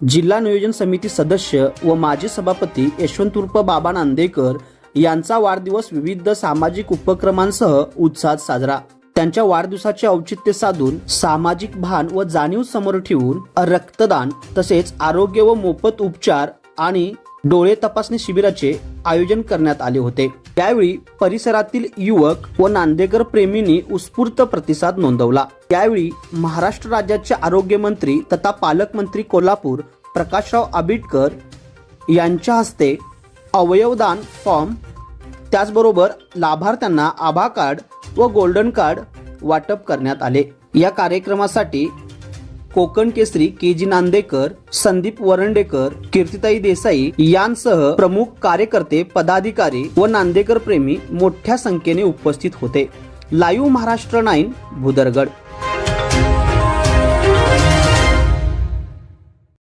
जिल्हा नियोजन समिती सदस्य व माजी सभापती यशवंत उर्फ बाबा नांदेकर यांचा वाढदिवस विविध सामाजिक उपक्रमांसह उत्साहात साजरा। त्यांच्या वाढदिवसाचे औचित्य साधून सामाजिक भान व जाणीव समोर ठेवून रक्तदान तसेच आरोग्य व मोफत उपचार आणि डोळे तपासणी शिबिराचे आयोजन करण्यात आले होते। त्यावेळी परिसरातील युवक व नांदेकर प्रेमींनी उत्स्फूर्त प्रतिसाद नोंदवला। त्यावेळी महाराष्ट्र राज्याचे आरोग्य मंत्री तथा पालकमंत्री कोल्हापूर प्रकाशराव आबिटकर यांच्या हस्ते अवयवदान फॉर्म त्याचबरोबर लाभार्थ्यांना आभा कार्ड व गोल्डन कार्ड वाटप करण्यात आले। या कार्यक्रमासाठी कोकण केसरी के.जी. नांदेकर, संदीप वरंडेकर, कीर्तिताई देसाई यांसह प्रमुख कार्यकर्ते, पदाधिकारी व नांदेकर प्रेमी मोठ्या संख्येने उपस्थित होते। लाईव्ह महाराष्ट्र 9 भुदरगड।